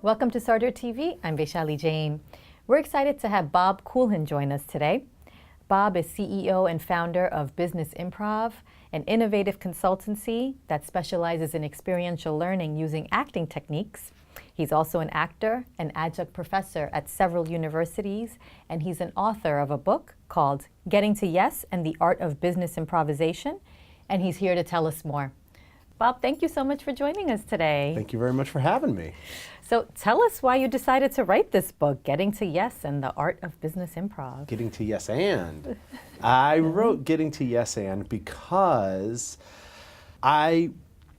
Welcome to SarderTV. I'm Vaishali Jain. We're excited to have Bob Kulhan join us today. Bob is CEO and founder of Business Improv, an innovative consultancy that specializes in experiential learning using acting techniques. He's also an actor, an adjunct professor at several universities, and he's an author of a book called Getting to Yes and the Art of Business Improvisation, and he's here to tell us more. Bob, thank you so much for joining us today. Thank you very much for having me. So tell us why you decided to write this book, Getting to Yes and the Art of Business Improv. Getting to Yes and. I wrote Getting to Yes and because I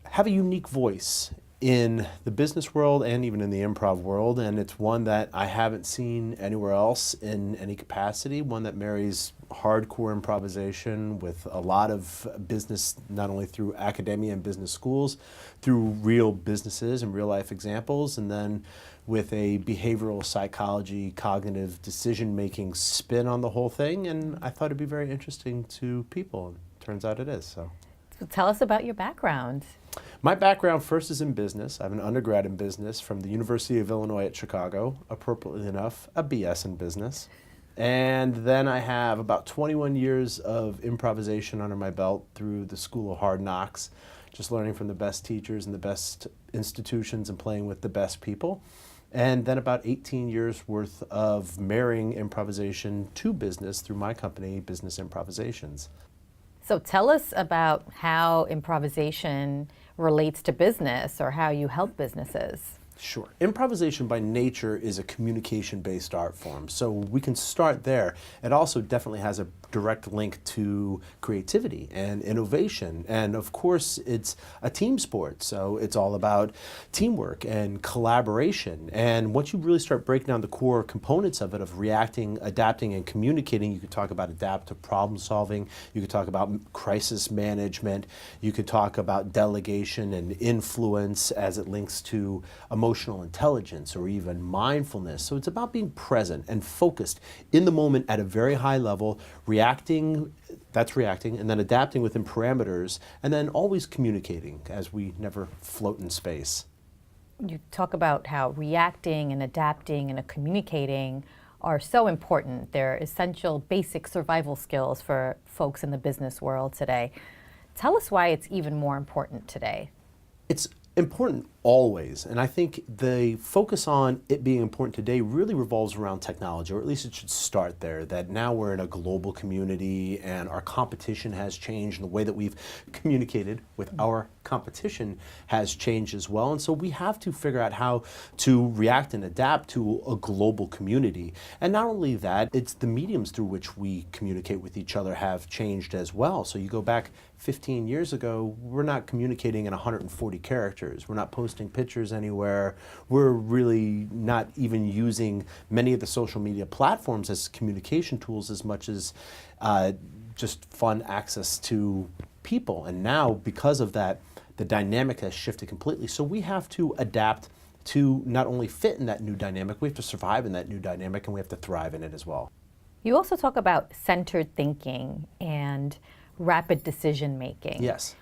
have a unique voice in the business world and even in the improv world, and it's one that I haven't seen anywhere else in any capacity, one that marries hardcore improvisation with a lot of business, not only through academia and business schools, through real businesses and real life examples, and then with a behavioral psychology, cognitive decision-making spin on the whole thing, and I thought it'd be very interesting to people, and turns out it is. So tell us about your background. My background first is in business. I have an undergrad in business from the University of Illinois at Chicago, appropriately enough, a BS in business. And then I have about 21 years of improvisation under my belt through the School of Hard Knocks, just learning from the best teachers and the best institutions and playing with the best people. And then about 18 years worth of marrying improvisation to business through my company, Business Improvisations. So tell us about how improvisation relates to business or how you help businesses. Sure. Improvisation by nature is a communication-based art form, so we can start there. It also definitely has a direct link to creativity and innovation, and of course it's a team sport, so it's all about teamwork and collaboration. And once you really start breaking down the core components of it, of reacting, adapting, and communicating, you could talk about adaptive problem solving, you could talk about crisis management, you could talk about delegation and influence as it links to emotional intelligence or even mindfulness. So it's about being present and focused in the moment at a very high level, reacting, that's reacting, and then adapting within parameters, and then always communicating as we never float in space. You talk about how reacting and adapting and communicating are so important. They're essential basic survival skills for folks in the business world today. Tell us why it's even more important today. It's important always, and I think the focus on it being important today really revolves around technology, or at least it should start there, that now we're in a global community and our competition has changed, and the way that we've communicated with our competition has changed as well, and so we have to figure out how to react and adapt to a global community. And not only that, it's the mediums through which we communicate with each other have changed as well. So you go back 15 years ago, we're not communicating in 140 characters. We're not posting pictures anywhere. We're really not even using many of the social media platforms as communication tools as much as just fun access to people. And now, because of that, the dynamic has shifted completely. So we have to adapt to not only fit in that new dynamic, we have to survive in that new dynamic, and we have to thrive in it as well. You also talk about centered thinking and rapid decision making. Yes.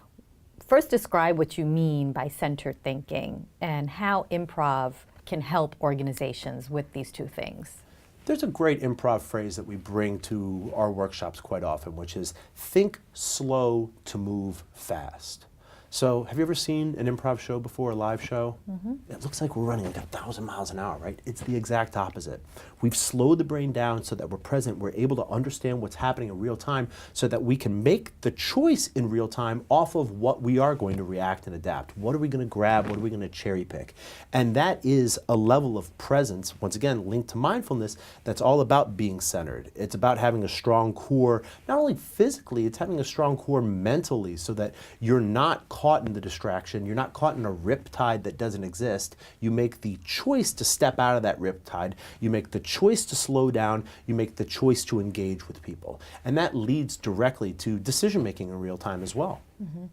First, describe what you mean by centered thinking and how improv can help organizations with these two things. There's a great improv phrase that we bring to our workshops quite often, which is think slow to move fast. So have you ever seen an improv show before, a live show? Mm-hmm. It looks like we're running like 1,000 miles an hour, right? It's the exact opposite. We've slowed the brain down so that we're present, we're able to understand what's happening in real time so that we can make the choice in real time off of what we are going to react and adapt. What are we going to grab? What are we going to cherry pick? And that is a level of presence, once again, linked to mindfulness, that's all about being centered. It's about having a strong core, not only physically, it's having a strong core mentally so that you're not caught in the distraction, you're not caught in a riptide that doesn't exist. You make the choice to step out of that riptide, you make the choice to slow down, you make the choice to engage with people. And that leads directly to decision making in real time as well. Mm-hmm.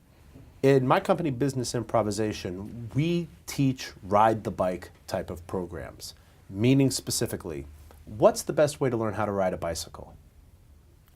In my company, Business Improvisation, we teach ride the bike type of programs, meaning specifically, what's the best way to learn how to ride a bicycle?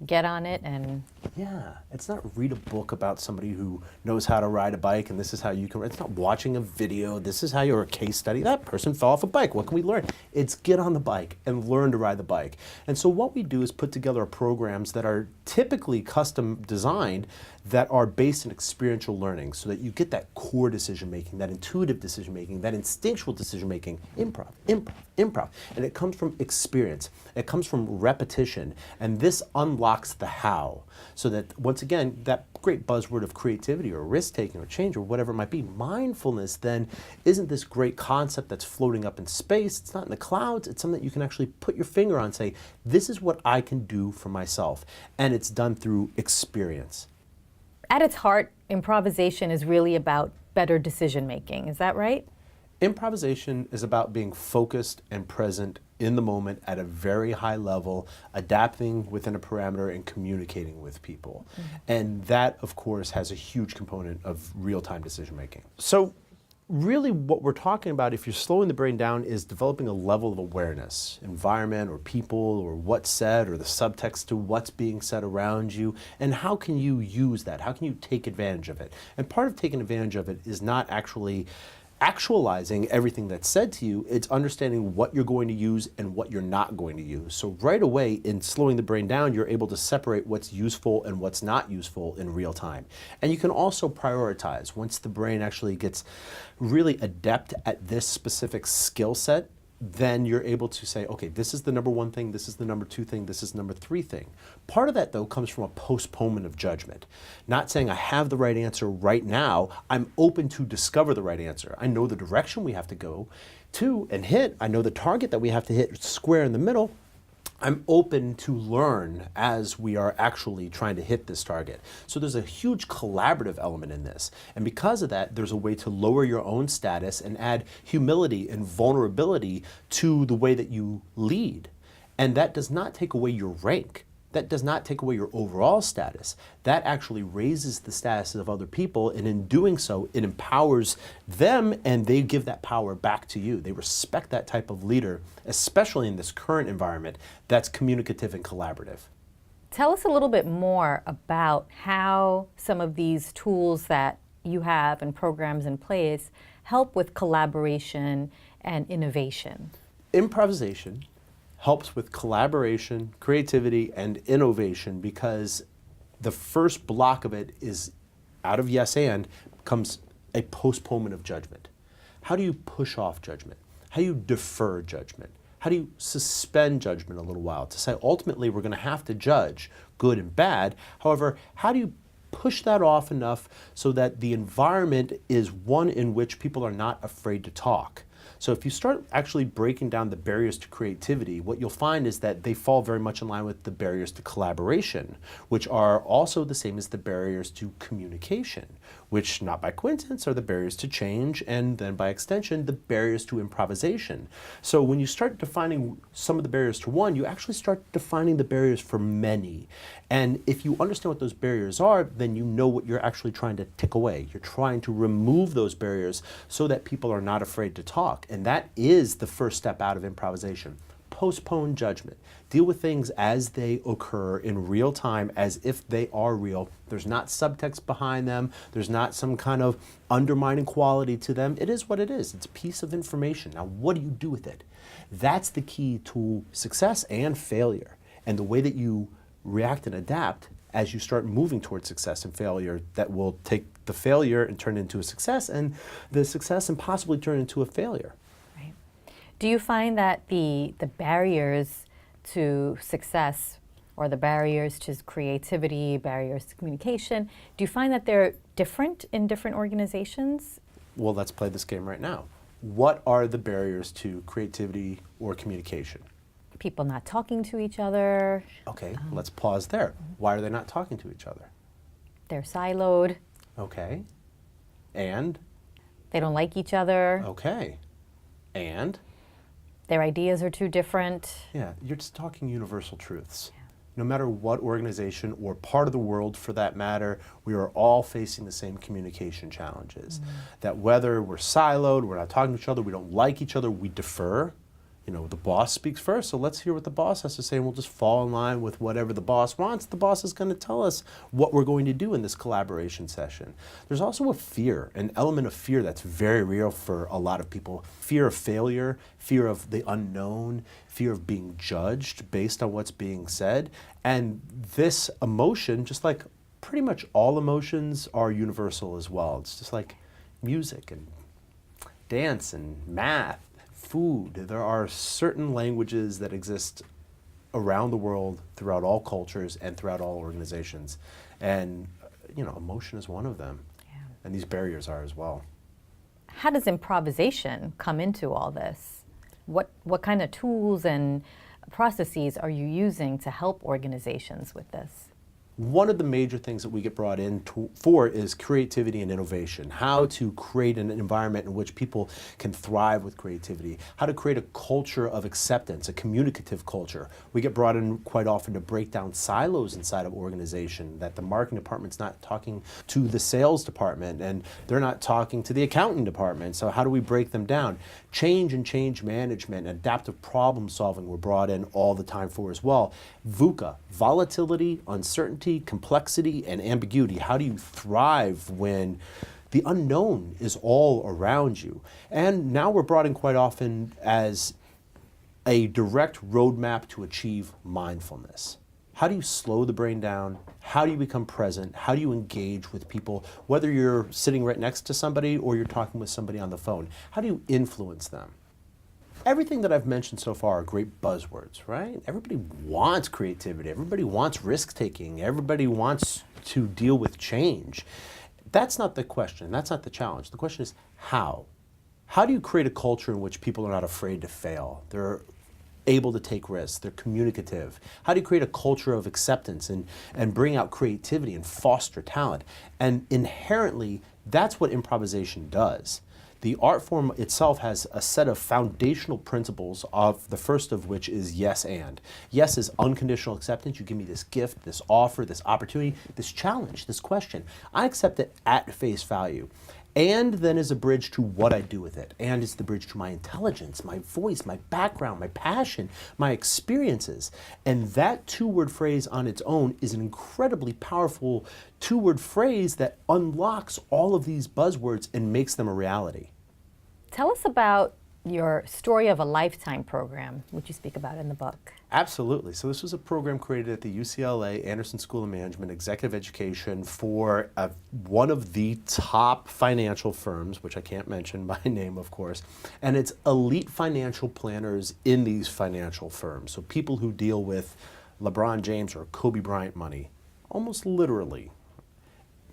Get on it and... Yeah, it's not read a book about somebody who knows how to ride a bike and this is how you can, it's not watching a video, this is how you're a case study, that person fell off a bike, what can we learn? It's get on the bike and learn to ride the bike. And so what we do is put together programs that are typically custom designed that are based in experiential learning so that you get that core decision making, that intuitive decision making, that instinctual decision making, improv, improv, improv. And it comes from experience, it comes from repetition, and this unlocks the how. So that, once again, that great buzzword of creativity or risk-taking or change or whatever it might be, mindfulness then isn't this great concept that's floating up in space, it's not in the clouds, it's something that you can actually put your finger on and say, this is what I can do for myself. And it's done through experience. At its heart, improvisation is really about better decision-making. Is that right? Improvisation is about being focused and present in the moment at a very high level, adapting within a parameter and communicating with people. And that, of course, has a huge component of real-time decision-making. So really what we're talking about, if you're slowing the brain down, is developing a level of awareness, environment or people or what's said or the subtext to what's being said around you, and how can you use that? How can you take advantage of it? And part of taking advantage of it is not actually actualizing everything that's said to you, it's understanding what you're going to use and what you're not going to use. So right away in slowing the brain down, you're able to separate what's useful and what's not useful in real time. And you can also prioritize. Once the brain actually gets really adept at this specific skill set, then you're able to say, okay, this is the number one thing, this is the number two thing, this is the number three thing. Part of that, though, comes from a postponement of judgment. Not saying I have the right answer right now, I'm open to discover the right answer. I know the direction we have to go to and hit, I know the target that we have to hit square in the middle. I'm open to learn as we are actually trying to hit this target. So there's a huge collaborative element in this. And because of that, there's a way to lower your own status and add humility and vulnerability to the way that you lead. And that does not take away your rank. That does not take away your overall status. That actually raises the status of other people, and in doing so, it empowers them and they give that power back to you. They respect that type of leader, especially in this current environment that's communicative and collaborative. Tell us a little bit more about how some of these tools that you have and programs in place help with collaboration and innovation. Improvisation helps with collaboration, creativity, and innovation because the first block of it is out of yes and comes a postponement of judgment. How do you push off judgment? How do you defer judgment? How do you suspend judgment a little while to say ultimately we're going to have to judge good and bad? However, how do you push that off enough so that the environment is one in which people are not afraid to talk? So if you start actually breaking down the barriers to creativity, what you'll find is that they fall very much in line with the barriers to collaboration, which are also the same as the barriers to communication, which not by coincidence are the barriers to change, and then by extension, the barriers to improvisation. So when you start defining some of the barriers to one, you actually start defining the barriers for many. And if you understand what those barriers are, then you know what you're actually trying to tick away. You're trying to remove those barriers so that people are not afraid to talk. And that is the first step out of improvisation. Postpone judgment. Deal with things as they occur in real time as if they are real. There's not subtext behind them. There's not some kind of undermining quality to them. It is what it is. It's a piece of information. Now, what do you do with it? That's the key to success and failure. And the way that you react and adapt as you start moving towards success and failure, that will take the failure and turn it into a success, and the success and possibly turn it into a failure. Right. Do you find that the barriers to success, or the barriers to creativity, barriers to communication, do you find that they're different in different organizations? Well, let's play this game right now. What are the barriers to creativity or communication? People not talking to each other. Okay, let's pause there. Why are they not talking to each other? They're siloed. Okay. And? They don't like each other. Okay. And? Their ideas are too different. Yeah, you're just talking universal truths. Yeah. No matter what organization or part of the world for that matter, we are all facing the same communication challenges. That whether we're siloed, we're not talking to each other, we don't like each other, we defer. You know, the boss speaks first, so let's hear what the boss has to say, and we'll just fall in line with whatever the boss wants. The boss is going to tell us what we're going to do in this collaboration session. There's also a fear, an element of fear that's very real for a lot of people. Fear of failure, fear of the unknown, fear of being judged based on what's being said. And this emotion, just like pretty much all emotions, are universal as well. It's just like music and dance and math, food. There are certain languages that exist around the world, throughout all cultures and throughout all organizations. And, you know, emotion is one of them. Yeah. And these barriers are as well. How does improvisation come into all this? What kind of tools and processes are you using to help organizations with this? One of the major things that we get brought in for is creativity and innovation. How to create an environment in which people can thrive with creativity. How to create a culture of acceptance, a communicative culture. We get brought in quite often to break down silos inside of organization, that the marketing department's not talking to the sales department and they're not talking to the accounting department. So how do we break them down? Change and change management, adaptive problem solving we're brought in all the time for as well. VUCA, volatility, uncertainty, complexity, and ambiguity. How do you thrive when the unknown is all around you? And now we're brought in quite often as a direct roadmap to achieve mindfulness. How do you slow the brain down? How do you become present? How do you engage with people, whether you're sitting right next to somebody or you're talking with somebody on the phone? How do you influence them? Everything that I've mentioned so far are great buzzwords, right? Everybody wants creativity. Everybody wants risk-taking. Everybody wants to deal with change. That's not the question. That's not the challenge. The question is how? How do you create a culture in which people are not afraid to fail? They're able to take risks. They're communicative. How do you create a culture of acceptance and bring out creativity and foster talent? And inherently, that's what improvisation does. The art form itself has a set of foundational principles, of the first of which is yes and. Yes is unconditional acceptance. You give me this gift, this offer, this opportunity, this challenge, this question. I accept it at face value. And then is a bridge to what I do with it. And is the bridge to my intelligence, my voice, my background, my passion, my experiences. And that two-word phrase on its own is an incredibly powerful two-word phrase that unlocks all of these buzzwords and makes them a reality. Tell us about your Story of a Lifetime program, which you speak about in the book. Absolutely. So this was a program created at the UCLA Anderson School of Management, Executive Education, for one of the top financial firms, which I can't mention by name, of course, and it's elite financial planners in these financial firms. So people who deal with LeBron James or Kobe Bryant money, almost literally.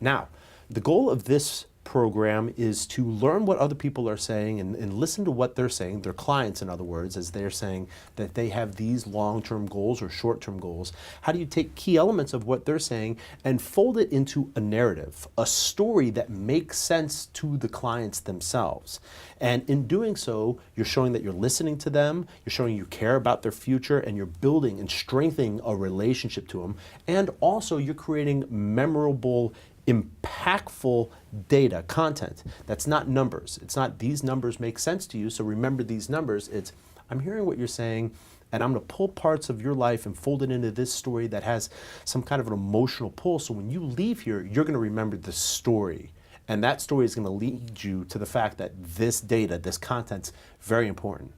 Now, the goal of this program is to learn what other people are saying and listen to what they're saying, their clients in other words, as they're saying that they have these long-term goals or short-term goals. How do you take key elements of what they're saying and fold it into a narrative, a story that makes sense to the clients themselves? And in doing so, you're showing that you're listening to them, you're showing you care about their future, and you're building and strengthening a relationship to them. And also you're creating memorable, impactful data, content. That's not numbers. It's not these numbers make sense to you, so remember these numbers. It's I'm hearing what you're saying, and I'm going to pull parts of your life and fold it into this story that has some kind of an emotional pull. So when you leave here, you're going to remember the story. And that story is going to lead you to the fact that this data, this content's very important.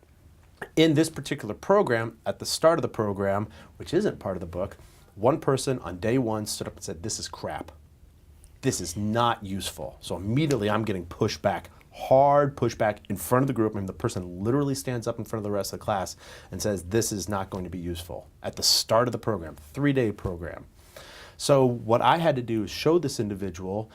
In this particular program, at the start of the program, which isn't part of the book, one person on day one stood up and said, "This is crap. This is not useful." So immediately I'm getting pushed back, hard pushback in front of the group, and the person literally stands up in front of the rest of the class and says, "This is not going to be useful." At the start of the program, 3-day program. So what I had to do is show this individual,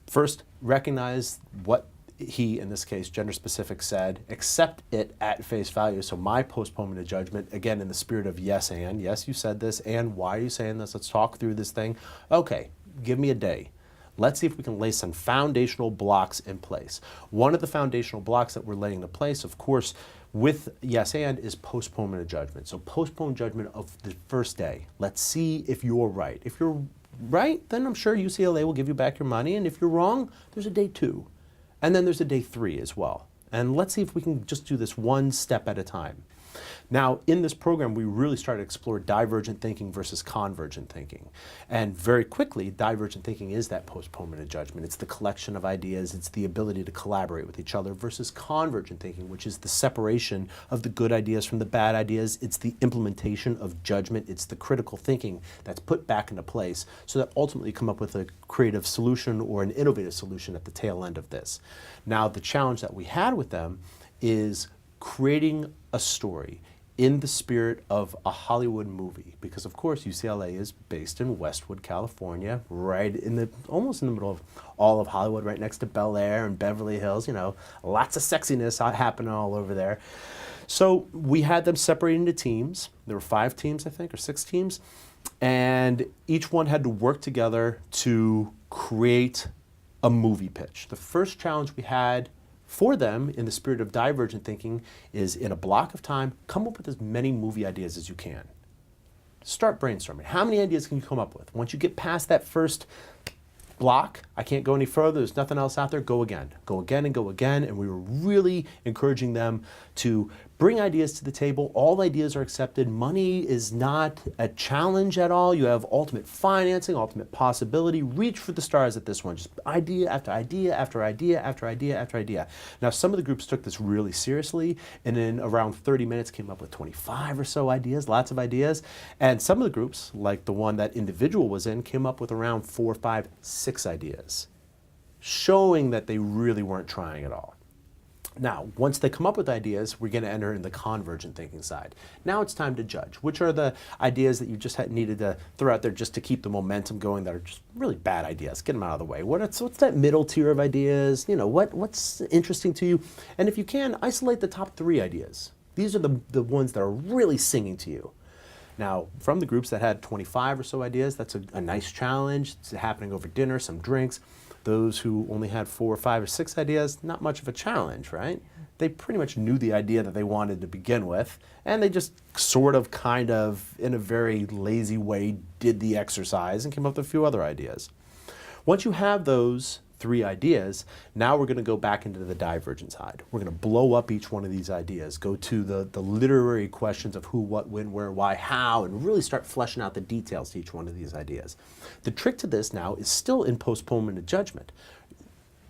first recognize what he, in this case, gender specific, said, accept it at face value. So my postponement of judgment, again, in the spirit of yes and, yes, you said this, and why are you saying this? Let's talk through this thing. Okay, give me a day. Let's see if we can lay some foundational blocks in place. One of the foundational blocks that we're laying in place, of course, with yes and, is postponement of judgment. So postpone judgment of the first day. Let's see if you're right. If you're right, then I'm sure UCLA will give you back your money. And if you're wrong, there's a day 2. And then there's a day 3 as well. And let's see if we can just do this one step at a time. Now, in this program, we really started to explore divergent thinking versus convergent thinking. And very quickly, divergent thinking is that postponement of judgment. It's the collection of ideas. It's the ability to collaborate with each other versus convergent thinking, which is the separation of the good ideas from the bad ideas. It's the implementation of judgment. It's the critical thinking that's put back into place so that ultimately you come up with a creative solution or an innovative solution at the tail end of this. Now, the challenge that we had with them is creating a story in the spirit of a Hollywood movie, because of course UCLA is based in Westwood, California, right in the, almost in the middle of all of Hollywood, right next to Bel Air and Beverly Hills, you know, lots of sexiness happening all over there. So we had them separated into teams. There were 5 teams, I think, or 6 teams, and each one had to work together to create a movie pitch. The first challenge we had for them, in the spirit of divergent thinking, is in a block of time, come up with as many movie ideas as you can. Start brainstorming. How many ideas can you come up with? Once you get past that first block, I can't go any further, there's nothing else out there, go again. Go again and go again, and we were really encouraging them to bring ideas to the table. All ideas are accepted. Money is not a challenge at all. You have ultimate financing, ultimate possibility. Reach for the stars at this one. Just idea after idea after idea after idea after idea. Now, some of the groups took this really seriously, and in around 30 minutes came up with 25 or so ideas, lots of ideas. And some of the groups, like the one that individual was in, came up with around 4, 5, 6 ideas, showing that they really weren't trying at all. Now, once they come up with ideas, we're going to enter in the convergent thinking side. Now it's time to judge. Which are the ideas that you just needed to throw out there just to keep the momentum going that are just really bad ideas? Get them out of the way. What's that middle tier of ideas? You know, what's interesting to you? And if you can, isolate the top 3 ideas. These are the ones that are really singing to you. Now, from the groups that had 25 or so ideas, that's a nice challenge. It's happening over dinner, some drinks. Those who only had 4 or 5 or 6 ideas, not much of a challenge, right? They pretty much knew the idea that they wanted to begin with, and they just sort of, kind of, in a very lazy way, did the exercise and came up with a few other ideas. Once you have those 3 ideas, now we're going to go back into the divergent side. We're going to blow up each one of these ideas, go to the literary questions of who, what, when, where, why, how, and really start fleshing out the details to each one of these ideas. The trick to this now is still in postponement of judgment.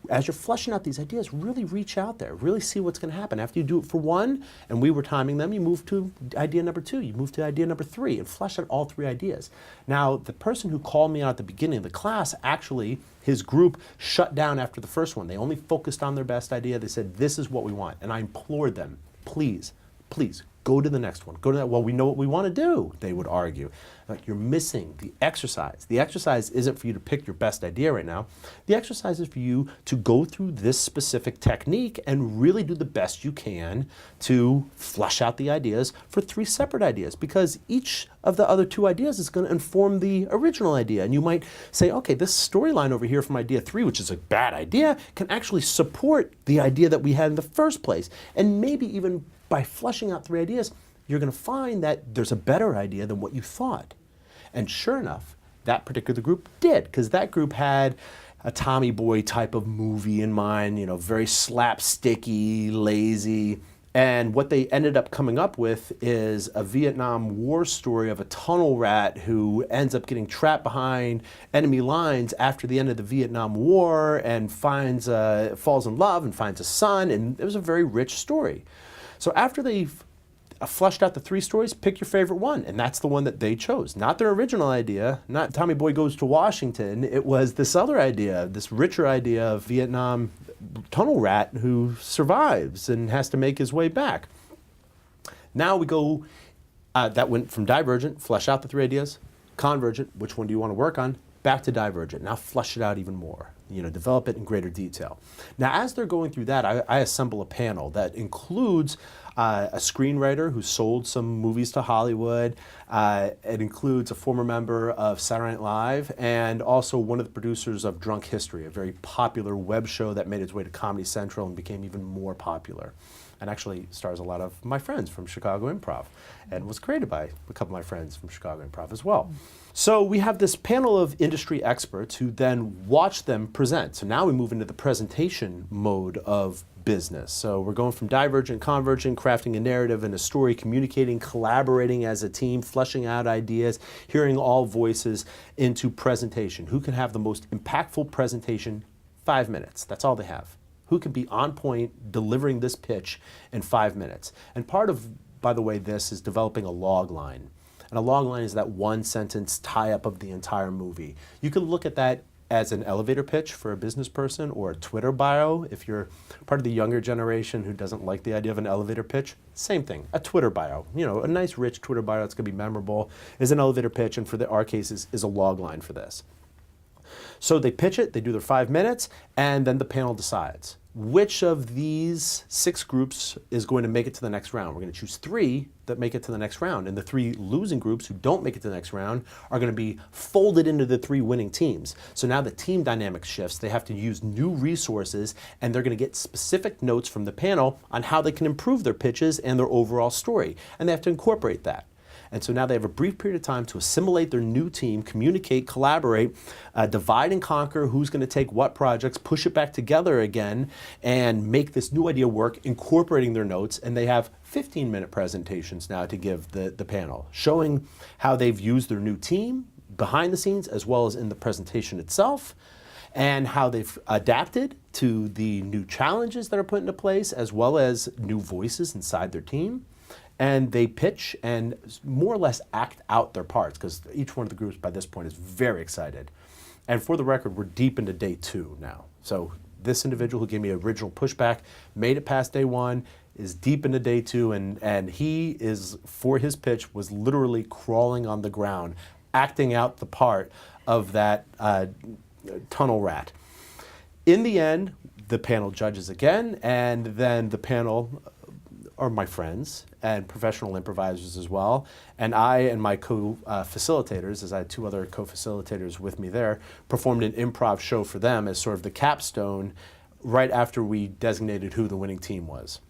As you're fleshing out these ideas, really reach out there, really see what's going to happen. After you do it for one, and we were timing them, you move to idea number 2, you move to idea number 3, and flesh out all 3 ideas. Now, the person who called me out at the beginning of the class, actually, his group shut down after the first one. They only focused on their best idea. They said, this is what we want. And I implored them, please, please, go to the next one. Go to that. Well, we know what we want to do, they would argue. Like, you're missing the exercise. The exercise isn't for you to pick your best idea right now. The exercise is for you to go through this specific technique and really do the best you can to flesh out the ideas for 3 separate ideas, because each of the other 2 ideas is going to inform the original idea. And you might say, okay, this storyline over here from idea 3, which is a bad idea, can actually support the idea that we had in the first place. And maybe even by fleshing out 3 ideas, you're going to find that there's a better idea than what you thought. And sure enough, that particular group did, because that group had a Tommy Boy type of movie in mind, you know, very slapsticky, lazy. And what they ended up coming up with is a Vietnam War story of a tunnel rat who ends up getting trapped behind enemy lines after the end of the Vietnam War and falls in love and finds a son, and it was a very rich story. So after they've fleshed out the 3 stories, pick your favorite one, and that's the one that they chose. Not their original idea, not Tommy Boy Goes to Washington, it was this other idea, this richer idea of Vietnam tunnel rat who survives and has to make his way back. Now we go, that went from divergent, flesh out the 3 ideas, convergent, which one do you want to work on, back to divergent, now flesh it out even more. You know, develop it in greater detail. Now, as they're going through that, I assemble a panel that includes a screenwriter who sold some movies to Hollywood. It includes a former member of Saturday Night Live and also one of the producers of Drunk History, a very popular web show that made its way to Comedy Central and became even more popular. And actually stars a lot of my friends from Chicago Improv and was created by a couple of my friends from Chicago Improv as well. So we have this panel of industry experts who then watch them present. So now we move into the presentation mode of business. So we're going from divergent, convergent, crafting a narrative and a story, communicating, collaborating as a team, fleshing out ideas, hearing all voices into presentation. Who can have the most impactful presentation? 5 minutes. That's all they have. Who can be on point delivering this pitch in 5 minutes? And part of, by the way, this is developing a log line. And a log line is that one sentence tie-up of the entire movie. You can look at that as an elevator pitch for a business person, or a Twitter bio if you're part of the younger generation who doesn't like the idea of an elevator pitch. Same thing, a Twitter bio. You know, a nice rich Twitter bio that's gonna be memorable is an elevator pitch, and for our cases is a log line for this. So they pitch it, they do their 5 minutes, and then the panel decides which of these 6 groups is going to make it to the next round. We're going to choose 3 that make it to the next round, and the 3 losing groups who don't make it to the next round are going to be folded into the 3 winning teams. So now the team dynamic shifts. They have to use new resources, and they're going to get specific notes from the panel on how they can improve their pitches and their overall story, and they have to incorporate that. And so now they have a brief period of time to assimilate their new team, communicate, collaborate, divide and conquer who's going to take what projects, push it back together again, and make this new idea work, incorporating their notes. And they have 15-minute presentations now to give the panel, showing how they've used their new team behind the scenes as well as in the presentation itself, and how they've adapted to the new challenges that are put into place, as well as new voices inside their team. And they pitch and more or less act out their parts, because each one of the groups by this point is very excited. And for the record, we're deep into day 2 now. So this individual who gave me original pushback made it past day 1, is deep into day 2, and he is, for his pitch, was literally crawling on the ground, acting out the part of that tunnel rat. In the end, the panel judges again, and then the panel are my friends and professional improvisers as well. And I and my co-facilitators, as I had 2 other co-facilitators with me there, performed an improv show for them as sort of the capstone right after we designated who the winning team was.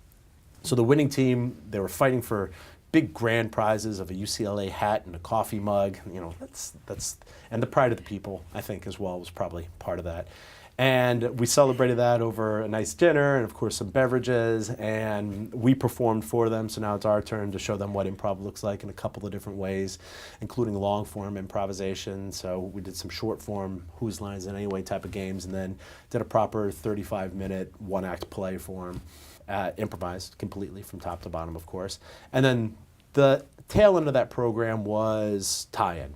So the winning team, they were fighting for big grand prizes of a UCLA hat and a coffee mug. You know, that's and the pride of the people, I think, as well, was probably part of that. And we celebrated that over a nice dinner and, of course, some beverages, and we performed for them. So now it's our turn to show them what improv looks like in a couple of different ways, including long-form improvisation. So we did some short-form whose lines in anyway type of games, and then did a proper 35-minute one-act play for them, improvised completely from top to bottom, of course. And then the tail end of that program was tie-in.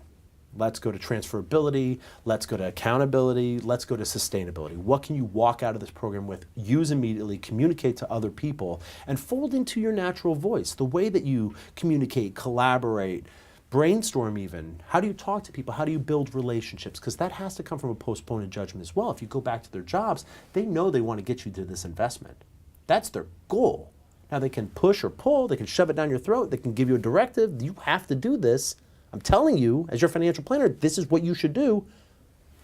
Let's go to transferability, let's go to accountability, let's go to sustainability. What can you walk out of this program with, use immediately, communicate to other people, and fold into your natural voice, the way that you communicate, collaborate, brainstorm even. How do you talk to people? How do you build relationships? Because that has to come from a postponed judgment as well. If you go back to their jobs, they know they want to get you to this investment. That's their goal. Now they can push or pull, they can shove it down your throat, they can give you a directive, you have to do this. I'm telling you, as your financial planner, this is what you should do.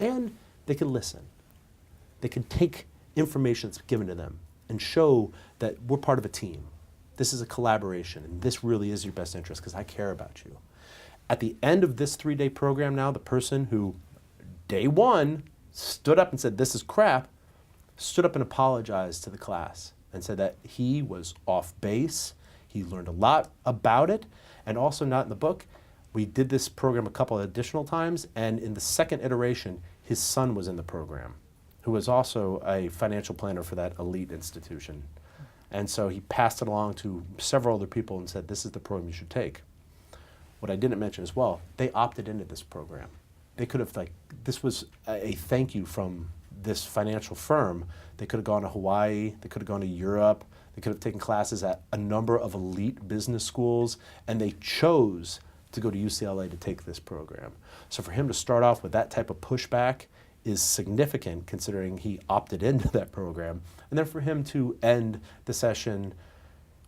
And they can listen. They can take information that's given to them and show that we're part of a team. This is a collaboration, and this really is your best interest because I care about you. At the end of this 3-day program now, the person who, day 1, stood up and said, this is crap, stood up and apologized to the class and said that he was off base, he learned a lot about it, and also not in the book. We did this program a couple of additional times, and in the second iteration, his son was in the program, who was also a financial planner for that elite institution. And so he passed it along to several other people and said, this is the program you should take. What I didn't mention as well, they opted into this program. They could have, this was a thank you from this financial firm. They could have gone to Hawaii, they could have gone to Europe, they could have taken classes at a number of elite business schools, and they chose to go to UCLA to take this program. So for him to start off with that type of pushback is significant considering he opted into that program. And then for him to end the session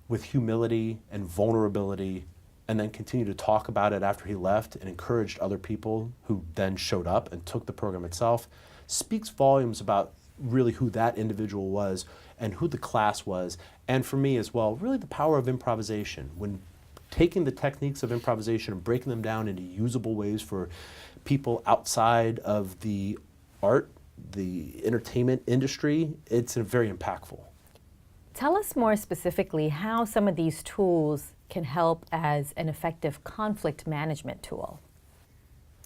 with humility and vulnerability and then continue to talk about it after he left and encouraged other people who then showed up and took the program itself speaks volumes about really who that individual was and who the class was. And for me as well, really the power of improvisation. When taking the techniques of improvisation and breaking them down into usable ways for people outside of the art, the entertainment industry, it's very impactful. Tell us more specifically how some of these tools can help as an effective conflict management tool.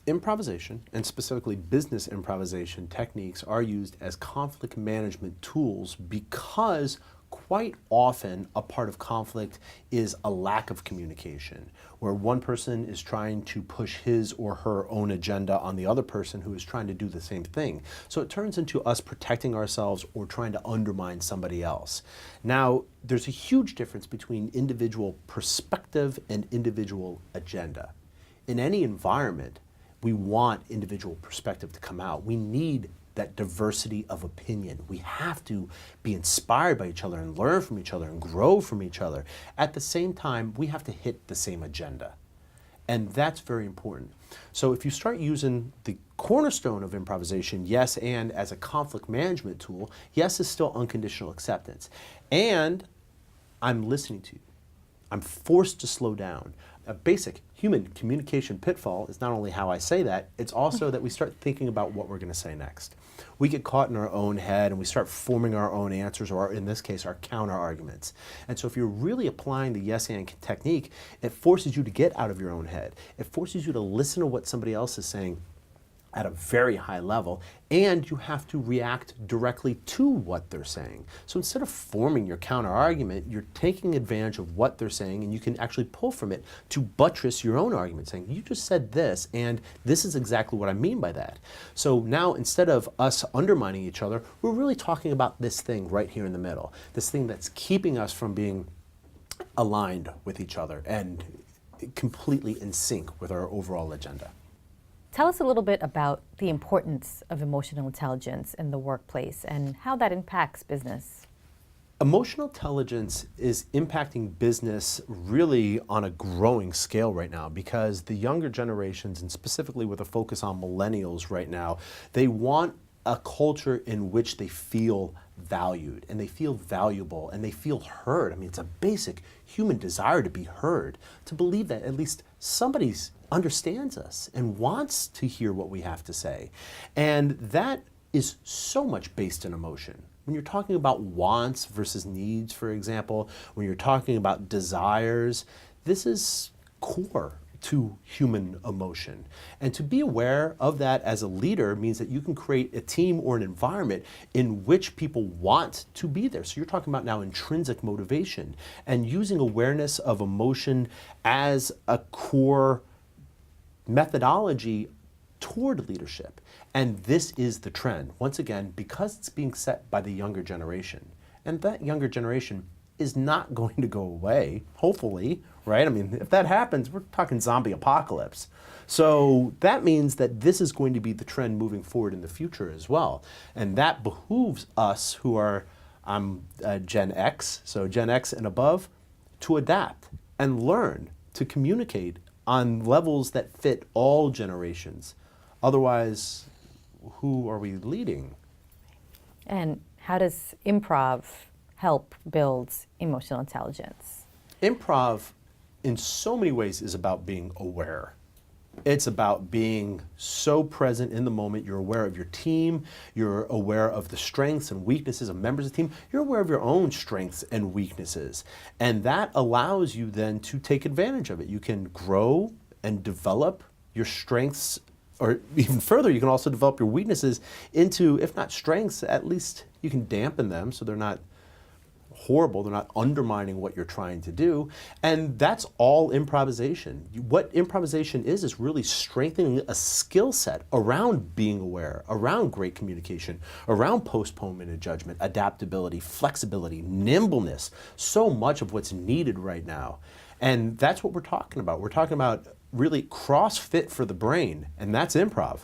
Improvisation, and specifically business improvisation techniques, are used as conflict management tools because quite often a part of conflict is a lack of communication, where one person is trying to push his or her own agenda on the other person who is trying to do the same thing. So it turns into us protecting ourselves or trying to undermine somebody else. Now, there's a huge difference between individual perspective and individual agenda. In any environment, we want individual perspective to come out. We need that diversity of opinion. We have to be inspired by each other and learn from each other and grow from each other. At the same time, we have to hit the same agenda. And that's very important. So if you start using the cornerstone of improvisation, yes and, as a conflict management tool, yes is still unconditional acceptance. And I'm listening to you. I'm forced to slow down. A basic human communication pitfall is not only how I say that, it's also that we start thinking about what we're going to say next. We get caught in our own head and we start forming our own answers, or in this case, our counter arguments. And so if you're really applying the yes and technique, it forces you to get out of your own head. It forces you to listen to what somebody else is saying at a very high level, and you have to react directly to what they're saying. So instead of forming your counter argument, you're taking advantage of what they're saying, and you can actually pull from it to buttress your own argument, saying, you just said this, and this is exactly what I mean by that. So now, instead of us undermining each other, we're really talking about this thing right here in the middle, this thing that's keeping us from being aligned with each other and completely in sync with our overall agenda. Tell us a little bit about the importance of emotional intelligence in the workplace and how that impacts business. Emotional intelligence is impacting business really on a growing scale right now, because the younger generations, and specifically with a focus on millennials right now, they want a culture in which they feel valued and they feel valuable and they feel heard. I mean, it's a basic human desire to be heard, to believe that at least somebody understands us and wants to hear what we have to say. And that is so much based in emotion. When you're talking about wants versus needs, for example, when you're talking about desires, this is core to human emotion. And to be aware of that as a leader means that you can create a team or an environment in which people want to be there. So you're talking about now intrinsic motivation and using awareness of emotion as a core methodology toward leadership. And this is the trend, once again, because it's being set by the younger generation. And that younger generation is not going to go away, hopefully, right? I mean, if that happens, we're talking zombie apocalypse. So that means that this is going to be the trend moving forward in the future as well. And that behooves us who are, Gen X, so Gen X and above, to adapt and learn to communicate on levels that fit all generations. Otherwise, who are we leading? And how does improv help build emotional intelligence? Improv, in so many ways, is about being aware. It's about being so present in the moment. You're aware of your team. You're aware of the strengths and weaknesses of members of the team. You're aware of your own strengths and weaknesses. And that allows you then to take advantage of it. You can grow and develop your strengths, or even further, you can also develop your weaknesses into, if not strengths, at least you can dampen them so they're not horrible, they're not undermining what you're trying to do. And that's all improvisation. What improvisation is really strengthening a skill set around being aware, around great communication, around postponement and judgment, adaptability, flexibility, nimbleness, so much of what's needed right now. And that's what we're talking about. We're talking about really cross-fit for the brain, and that's improv.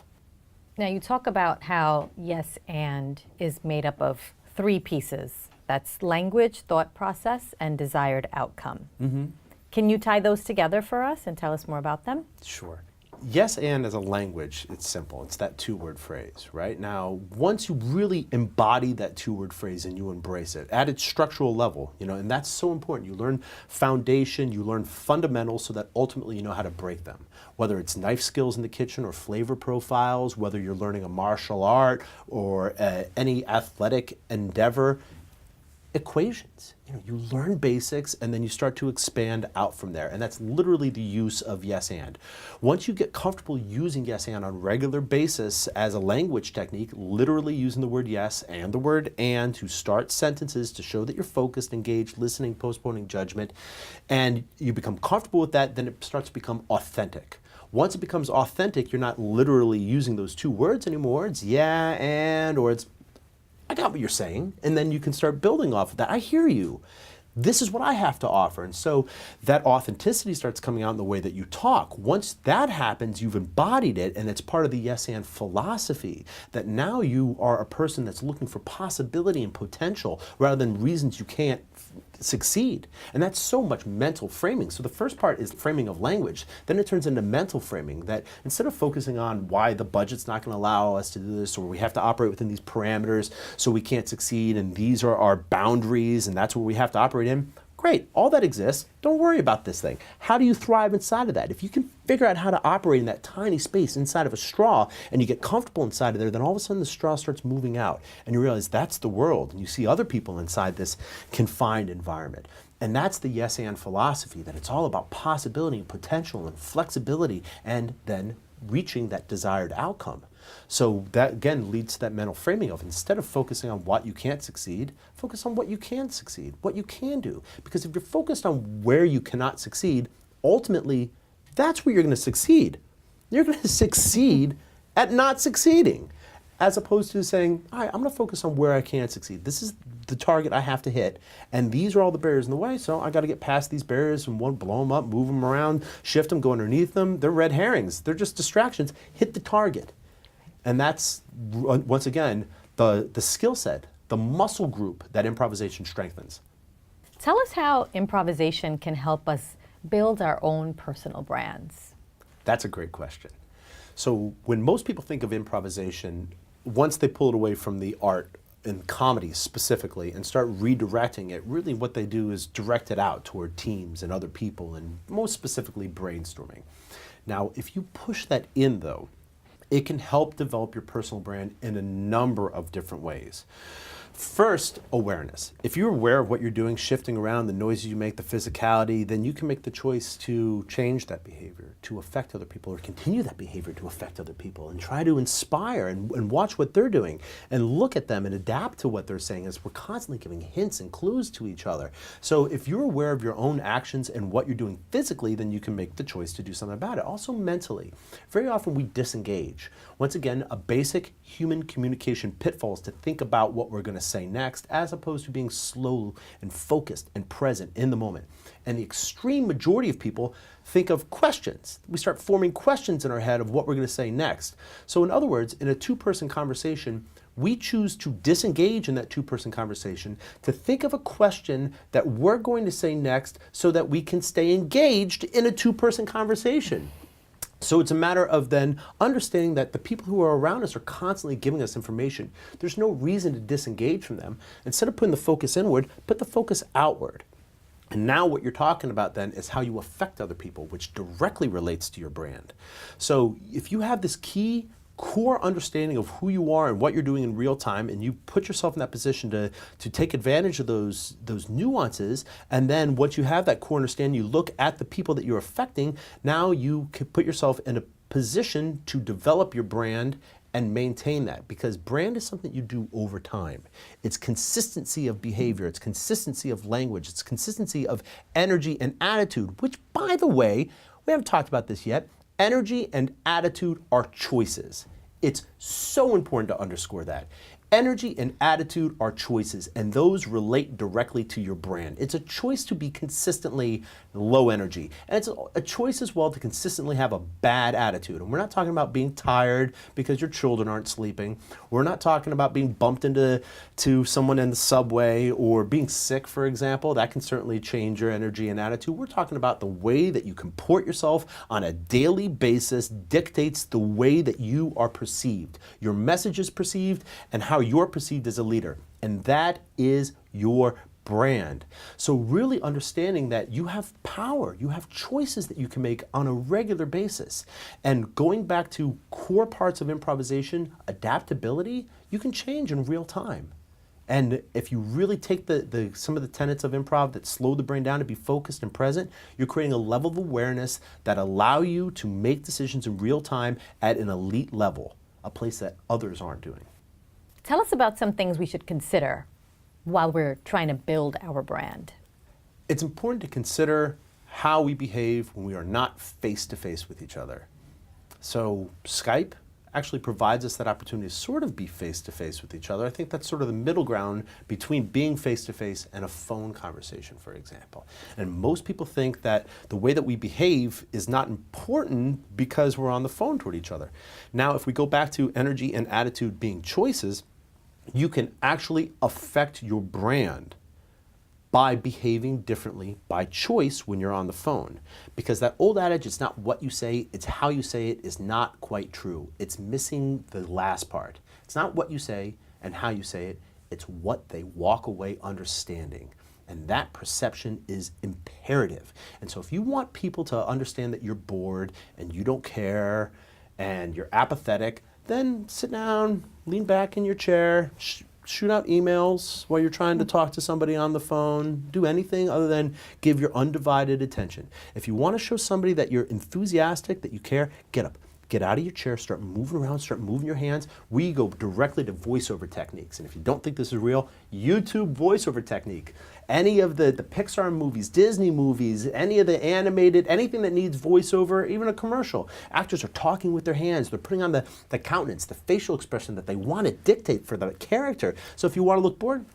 Now, you talk about how yes and is made up of three pieces. That's language, thought process, and desired outcome. Mm-hmm. Can you tie those together for us and tell us more about them? Sure. Yes and as a language, it's simple. It's that two-word phrase, right? Now, once you really embody that two-word phrase and you embrace it at its structural level, and that's so important. You learn foundation, you learn fundamentals so that ultimately you know how to break them. Whether it's knife skills in the kitchen or flavor profiles, whether you're learning a martial art or any athletic endeavor, equations. You learn basics and then you start to expand out from there. And that's literally the use of yes and. Once you get comfortable using yes and on a regular basis as a language technique, literally using the word yes and the word and to start sentences to show that you're focused, engaged, listening, postponing judgment, and you become comfortable with that, then it starts to become authentic. Once it becomes authentic, you're not literally using those two words anymore. It's yeah and, or it's I got what you're saying, and then you can start building off of that. I hear you. This is what I have to offer. And so that authenticity starts coming out in the way that you talk. Once that happens, you've embodied it, and it's part of the yes and philosophy, that now you are a person that's looking for possibility and potential rather than reasons you can't succeed. And that's so much mental framing. So the first part is framing of language. Then it turns into mental framing, that instead of focusing on why the budget's not going to allow us to do this, or we have to operate within these parameters so we can't succeed, and these are our boundaries and that's where we have to operate in, great, all that exists. Don't worry about this thing. How do you thrive inside of that? If you can figure out how to operate in that tiny space inside of a straw and you get comfortable inside of there, then all of a sudden the straw starts moving out and you realize that's the world, and you see other people inside this confined environment. And that's the yes and philosophy, that it's all about possibility and potential and flexibility and then reaching that desired outcome. So that again leads to that mental framing of, instead of focusing on what you can't succeed, focus on what you can succeed, what you can do. Because if you're focused on where you cannot succeed, ultimately that's where you're going to succeed. You're going to succeed at not succeeding, as opposed to saying, all right, I'm going to focus on where I can succeed. This is the target I have to hit, and these are all the barriers in the way, so I got to get past these barriers and blow them up, move them around, shift them, go underneath them. They're red herrings. They're just distractions. Hit the target. And that's, once again, the skill set, the muscle group that improvisation strengthens. Tell us how improvisation can help us build our own personal brands. That's a great question. So when most people think of improvisation, once they pull it away from the art and comedy specifically and start redirecting it, really what they do is direct it out toward teams and other people, and most specifically brainstorming. Now, if you push that in though, it can help develop your personal brand in a number of different ways. First, awareness. If you're aware of what you're doing, shifting around, the noises you make, the physicality, then you can make the choice to change that behavior, to affect other people, or continue that behavior to affect other people, and try to inspire and watch what they're doing and look at them and adapt to what they're saying, as we're constantly giving hints and clues to each other. So if you're aware of your own actions and what you're doing physically, then you can make the choice to do something about it. Also mentally. Very often we disengage. Once again, a basic human communication pitfall is to think about what we're going to say next, as opposed to being slow and focused and present in the moment. And the extreme majority of people think of questions. We start forming questions in our head of what we're going to say next. So in other words, in a two-person conversation, we choose to disengage in that two-person conversation to think of a question that we're going to say next so that we can stay engaged in a two-person conversation. So it's a matter of then understanding that the people who are around us are constantly giving us information. There's no reason to disengage from them. Instead of putting the focus inward, put the focus outward. And now what you're talking about then is how you affect other people, which directly relates to your brand. So if you have this key core understanding of who you are and what you're doing in real time, and you put yourself in that position to take advantage of those nuances, and then once you have that core understanding, you look at the people that you're affecting, now you can put yourself in a position to develop your brand and maintain that, because brand is something you do over time. It's consistency of behavior, it's consistency of language, it's consistency of energy and attitude, which, by the way, we haven't talked about this yet. Energy and attitude are choices. It's so important to underscore that. Energy and attitude are choices, and those relate directly to your brand. It's a choice to be consistently low energy, and it's a choice as well to consistently have a bad attitude. And we're not talking about being tired because your children aren't sleeping. We're not talking about being bumped into someone in the subway or being sick, for example. That can certainly change your energy and attitude. We're talking about the way that you comport yourself on a daily basis dictates the way that you are perceived. Your message is perceived and how you're perceived as a leader, and that is your brand. So really understanding that you have power, you have choices that you can make on a regular basis. And going back to core parts of improvisation, adaptability, you can change in real time. And if you really take some of the tenets of improv that slow the brain down to be focused and present, you're creating a level of awareness that allow you to make decisions in real time at an elite level, a place that others aren't doing. Tell us about some things we should consider while we're trying to build our brand. It's important to consider how we behave when we are not face-to-face with each other. So Skype actually provides us that opportunity to sort of be face-to-face with each other. I think that's sort of the middle ground between being face-to-face and a phone conversation, for example. And most people think that the way that we behave is not important because we're on the phone toward each other. Now, if we go back to energy and attitude being choices, you can actually affect your brand by behaving differently by choice when you're on the phone. Because that old adage, it's not what you say, it's how you say it, is not quite true. It's missing the last part. It's not what you say and how you say it, it's what they walk away understanding. And that perception is imperative. And so if you want people to understand that you're bored and you don't care and you're apathetic, then sit down, lean back in your chair, shoot out emails while you're trying to talk to somebody on the phone, do anything other than give your undivided attention. If you want to show somebody that you're enthusiastic, that you care, get up. Get out of your chair, start moving around, start moving your hands. We go directly to voiceover techniques. And if you don't think this is real, YouTube voiceover technique. Any of the Pixar movies, Disney movies, any of the animated, anything that needs voiceover, even a commercial. Actors are talking with their hands. They're putting on the countenance, the facial expression that they want to dictate for the character. So if you want to look bored,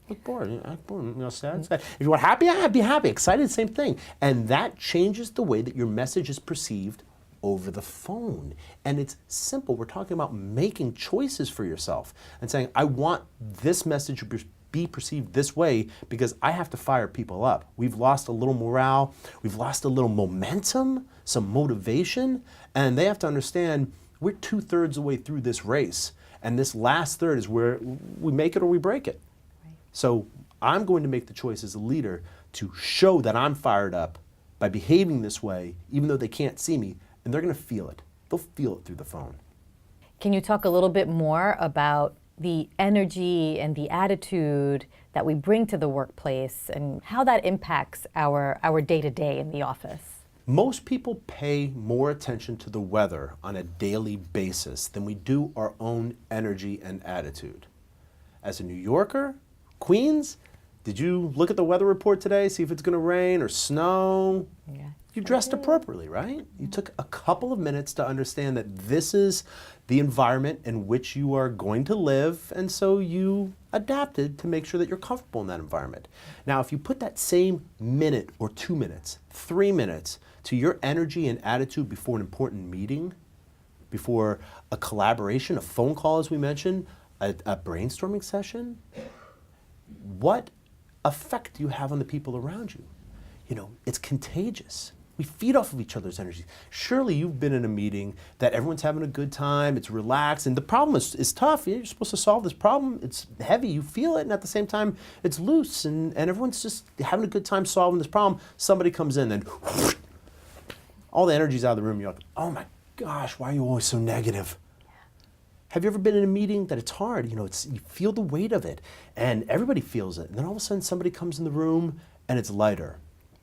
look bored, act bored, sad, sad. If you want happy, be happy, excited, same thing. And that changes the way that your message is perceived over the phone. And it's simple. We're talking about making choices for yourself and saying, I want this message to be perceived this way because I have to fire people up. We've lost a little morale. We've lost a little momentum, some motivation, and they have to understand we're 2/3 of the way through this race. And this last third is where we make it or we break it. Right. So I'm going to make the choice as a leader to show that I'm fired up by behaving this way, even though they can't see me. And they're going to feel it. They'll feel it through the phone. Can you talk a little bit more about the energy and the attitude that we bring to the workplace and how that impacts our day-to-day in the office? Most people pay more attention to the weather on a daily basis than we do our own energy and attitude. As a New Yorker, Queens, did you look at the weather report today, see if it's going to rain or snow? Yeah. You dressed appropriately, right? You took a couple of minutes to understand that this is the environment in which you are going to live, and so you adapted to make sure that you're comfortable in that environment. Now, if you put that same minute or 2 minutes, 3 minutes to your energy and attitude before an important meeting, before a collaboration, a phone call, as we mentioned, a brainstorming session, what effect do you have on the people around you? You know, it's contagious. We feed off of each other's energy. Surely you've been in a meeting that everyone's having a good time, it's relaxed, and the problem is tough. You're supposed to solve this problem. It's heavy, you feel it, and at the same time, it's loose, and everyone's just having a good time solving this problem. Somebody comes in, and all the energy's out of the room. You're like, oh my gosh, why are you always so negative? Have you ever been in a meeting that it's hard? You know, you feel the weight of it, and everybody feels it. And then all of a sudden, somebody comes in the room, and it's lighter.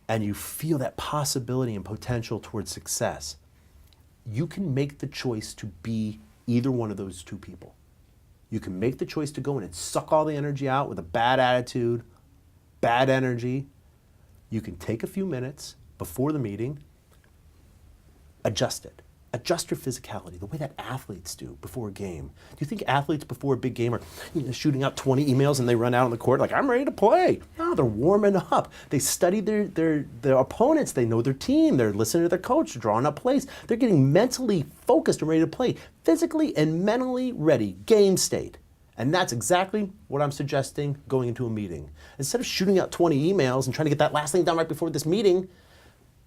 And you feel that possibility and potential towards success. You can make the choice to be either one of those two people. You can make the choice to go in and suck all the energy out with a bad attitude, bad energy. You can take a few minutes before the meeting, adjust it. Adjust your physicality, the way that athletes do before a game. Do you think athletes before a big game are shooting out 20 emails and they run out on the court like, I'm ready to play? No, they're warming up. They study their opponents. They know their team. They're listening to their coach, drawing up plays. They're getting mentally focused and ready to play, physically and mentally ready, game state. And that's exactly what I'm suggesting going into a meeting. Instead of shooting out 20 emails and trying to get that last thing done right before this meeting,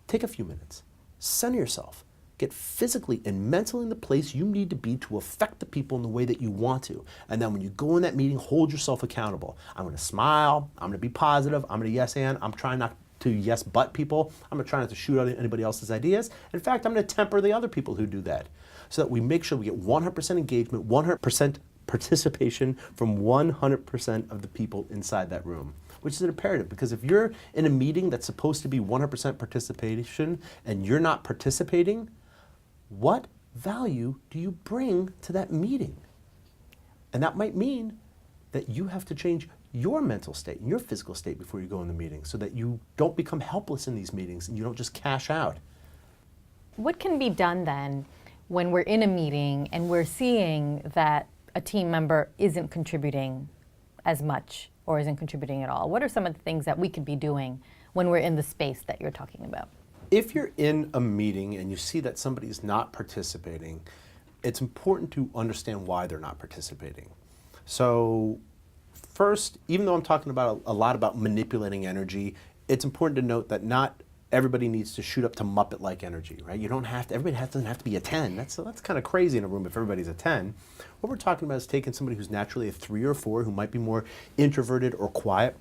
take a few minutes, center yourself. Get physically and mentally in the place you need to be to affect the people in the way that you want to. And then when you go in that meeting, hold yourself accountable. I'm going to smile. I'm going to be positive. I'm going to yes and. I'm trying not to yes but people. I'm going to try not to shoot out anybody else's ideas. In fact, I'm going to temper the other people who do that so that we make sure we get 100% engagement, 100% participation from 100% of the people inside that room, which is an imperative, because if you're in a meeting that's supposed to be 100% participation and you're not participating, what value do you bring to that meeting? And that might mean that you have to change your mental state and your physical state before you go in the meeting so that you don't become helpless in these meetings and you don't just cash out. What can be done then when we're in a meeting and we're seeing that a team member isn't contributing as much or isn't contributing at all? What are some of the things that we could be doing when we're in the space that you're talking about? If you're in a meeting and you see that somebody's not participating, it's important to understand why they're not participating. So first, even though I'm talking about a lot about manipulating energy, it's important to note that not everybody needs to shoot up to Muppet-like energy, right? You don't have to, doesn't have to be a 10. That's kind of crazy in a room if everybody's a 10. What we're talking about is taking somebody who's naturally a 3 or 4, who might be more introverted or quiet,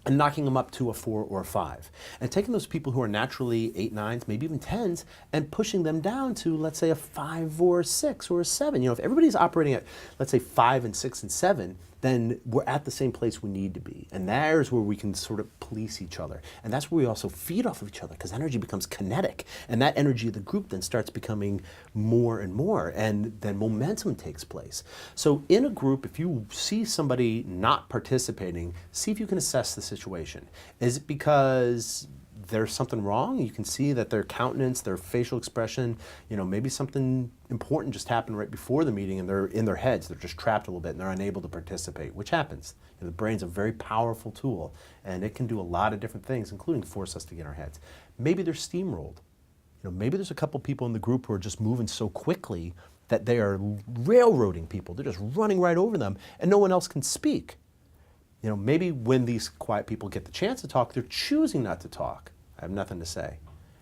and knocking them up to a 4 or a 5. And taking those people who are naturally 8, 9s, maybe even 10s, and pushing them down to, let's say, a 5 or a 6 or a 7. You know, if everybody's operating at, let's say, 5 and 6 and 7, then we're at the same place we need to be. And there's where we can sort of police each other. And that's where we also feed off of each other, because energy becomes kinetic. And that energy of the group then starts becoming more and more, and then momentum takes place. So in a group, if you see somebody not participating, see if you can assess the situation. Is it because there's something wrong? You can see that their countenance, their facial expression, you know, maybe something important just happened right before the meeting and they're in their heads, they're just trapped a little bit and they're unable to participate, which happens. You know, the brain's a very powerful tool and it can do a lot of different things, including force us to get in our heads. Maybe they're steamrolled. You know, maybe there's a couple people in the group who are just moving so quickly that they are railroading people. They're just running right over them and no one else can speak. You know, maybe when these quiet people get the chance to talk, they're choosing not to talk. I have nothing to say.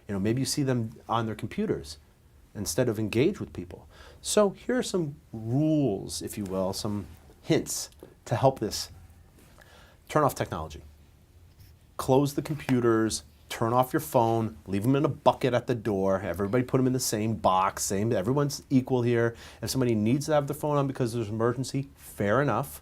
You know, maybe you see them on their computers instead of engage with people. So here are some rules, if you will, some hints to help this. Turn off technology. Close the computers, turn off your phone, leave them in a bucket at the door. Everybody put them in the same box, everyone's equal here. If somebody needs to have their phone on because there's an emergency, fair enough.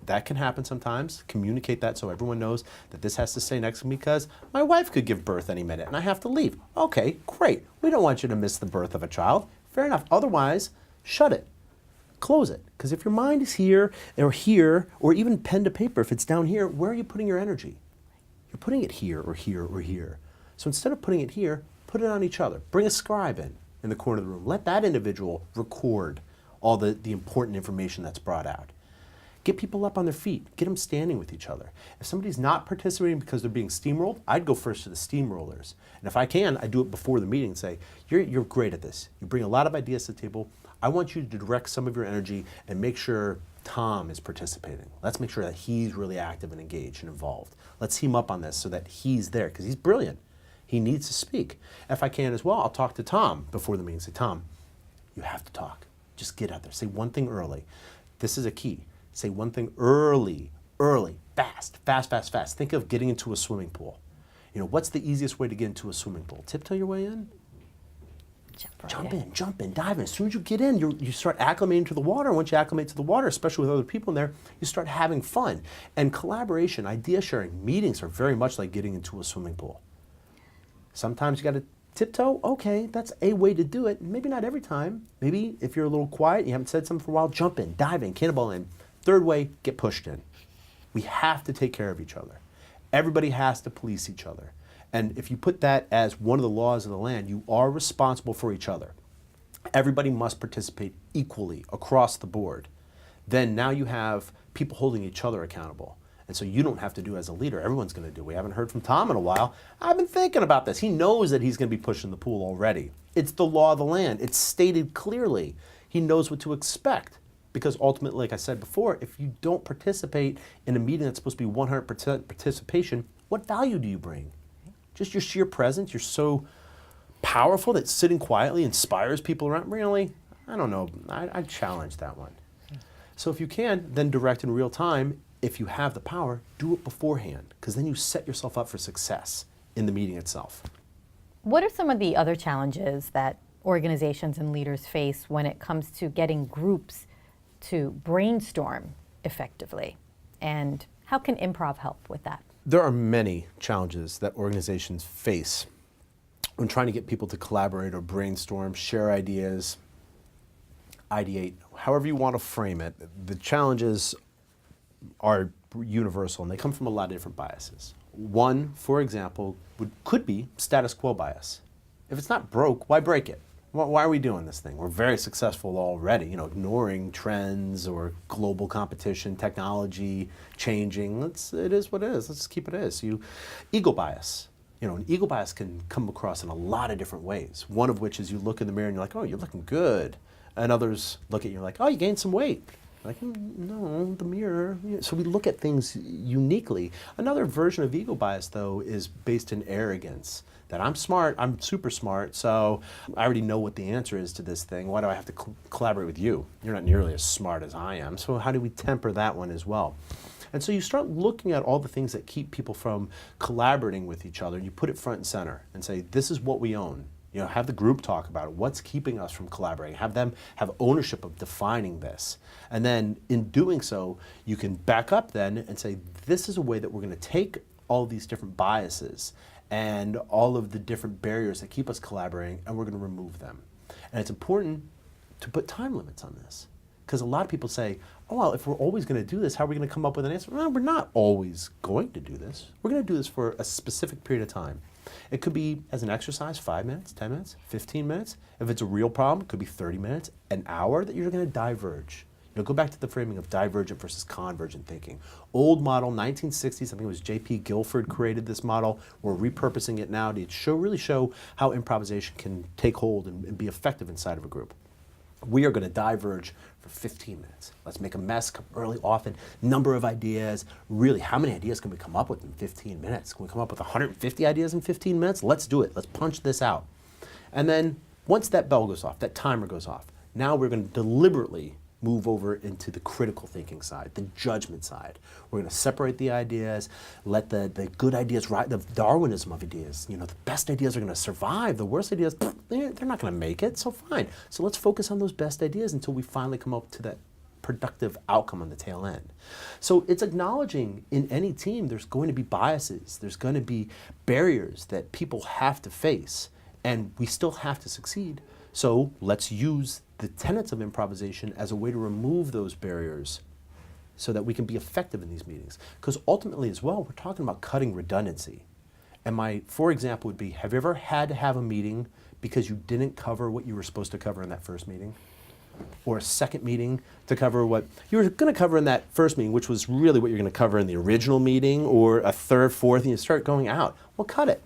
That can happen sometimes. Communicate that so everyone knows that this has to stay next to me because my wife could give birth any minute and I have to leave. Okay, great. We don't want you to miss the birth of a child. Fair enough. Otherwise, shut it. Close it. Because if your mind is here, or even pen to paper, if it's down here, where are you putting your energy? You're putting it here or here or here. So instead of putting it here, put it on each other. Bring a scribe in the corner of the room. Let that individual record all the important information that's brought out. Get people up on their feet. Get them standing with each other. If somebody's not participating because they're being steamrolled, I'd go first to the steamrollers. And if I can, I do it before the meeting and say, you're great at this. You bring a lot of ideas to the table. I want you to direct some of your energy and make sure Tom is participating. Let's make sure that he's really active and engaged and involved. Let's team up on this so that he's there, because he's brilliant. He needs to speak. If I can as well, I'll talk to Tom before the meeting. Say, Tom, you have to talk. Just get out there. Say one thing early. This is a key. Say one thing early, fast. Think of getting into a swimming pool. You know, what's the easiest way to get into a swimming pool? Tiptoe your way in? Jump in, dive in. As soon as you get in, you start acclimating to the water. Once you acclimate to the water, especially with other people in there, you start having fun. And collaboration, idea sharing, meetings are very much like getting into a swimming pool. Sometimes you got to tiptoe. Okay, that's a way to do it. Maybe not every time. Maybe if you're a little quiet, you haven't said something for a while, jump in, dive in, cannonball in. Third way, get pushed in. We have to take care of each other. Everybody has to police each other. And if you put that as one of the laws of the land, you are responsible for each other. Everybody must participate equally across the board. Then now you have people holding each other accountable. And so you don't have to do as a leader. Everyone's going to do. We haven't heard from Tom in a while. I've been thinking about this. He knows that he's going to be pushing the pool already. It's the law of the land. It's stated clearly. He knows what to expect. Because ultimately, like I said before, if you don't participate in a meeting that's supposed to be 100% participation, what value do you bring? Just your sheer presence, you're so powerful that sitting quietly inspires people around. Really? I don't know. I challenge that one. So if you can, then direct in real time. If you have the power, do it beforehand, because then you set yourself up for success in the meeting itself. What are some of the other challenges that organizations and leaders face when it comes to getting groups to brainstorm effectively? And how can improv help with that? There are many challenges that organizations face when trying to get people to collaborate or brainstorm, share ideas, ideate, however you want to frame it. The challenges are universal and they come from a lot of different biases. One, for example, could be status quo bias. If it's not broke, why break it? Why are we doing this thing? We're very successful already, ignoring trends or global competition, technology changing. It is what it is. Let's just keep it as. Ego bias. An ego bias can come across in a lot of different ways. One of which is you look in the mirror and you're like, oh, you're looking good. And others look at you like, oh, you gained some weight. Like, no, the mirror. So we look at things uniquely. Another version of ego bias, though, is based in arrogance. That I'm smart, I'm super smart, so I already know what the answer is to this thing. Why do I have to collaborate with you? You're not nearly as smart as I am. So how do we temper that one as well? And so you start looking at all the things that keep people from collaborating with each other, and you put it front and center and say, this is what we own. Have the group talk about it. What's keeping us from collaborating? Have them have ownership of defining this. And then in doing so, you can back up then and say, this is a way that we're going to take all these different biases and all of the different barriers that keep us collaborating, and we're going to remove them. And it's important to put time limits on this. Because a lot of people say, oh, well, if we're always going to do this, how are we going to come up with an answer? Well, we're not always going to do this. We're going to do this for a specific period of time. It could be as an exercise, 5 minutes, 10 minutes, 15 minutes. If it's a real problem, it could be 30 minutes, an hour that you're going to diverge. Go back to the framing of divergent versus convergent thinking. Old model, 1960s, I think it was J.P. Guilford created this model. We're repurposing it now to really show how improvisation can take hold and be effective inside of a group. We are going to diverge for 15 minutes. Let's make a mess, come early, often, number of ideas. Really, how many ideas can we come up with in 15 minutes? Can we come up with 150 ideas in 15 minutes? Let's do it. Let's punch this out. And then once that bell goes off, that timer goes off, now we're going to deliberately move over into the critical thinking side, the judgment side. We're going to separate the ideas, let the good ideas, the Darwinism of ideas, the best ideas are going to survive, the worst ideas, they're not going to make it, so fine. So let's focus on those best ideas until we finally come up to that productive outcome on the tail end. So it's acknowledging in any team there's going to be biases, there's going to be barriers that people have to face, and we still have to succeed. So let's use the tenets of improvisation as a way to remove those barriers so that we can be effective in these meetings. Because ultimately as well, we're talking about cutting redundancy. And my, for example, would be, have you ever had to have a meeting because you didn't cover what you were supposed to cover in that first meeting? Or a second meeting to cover what you were going to cover in that first meeting, which was really what you're going to cover in the original meeting, or a third, fourth, and you start going out. Well, cut it.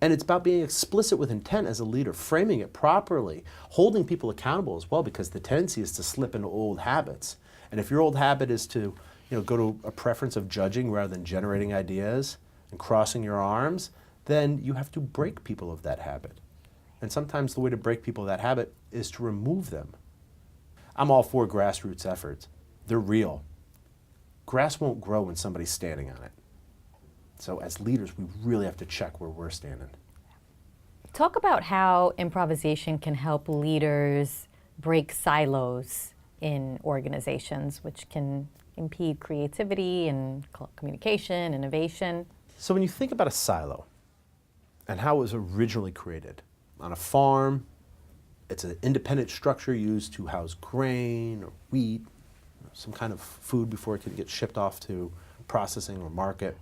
And it's about being explicit with intent as a leader, framing it properly, holding people accountable as well, because the tendency is to slip into old habits. And if your old habit is to go to a preference of judging rather than generating ideas and crossing your arms, then you have to break people of that habit. And sometimes the way to break people of that habit is to remove them. I'm all for grassroots efforts. They're real. Grass won't grow when somebody's standing on it. So as leaders, we really have to check where we're standing. Talk about how improvisation can help leaders break silos in organizations, which can impede creativity and communication, innovation. So when you think about a silo and how it was originally created, on a farm, it's an independent structure used to house grain or wheat, some kind of food before it can get shipped off to processing or market.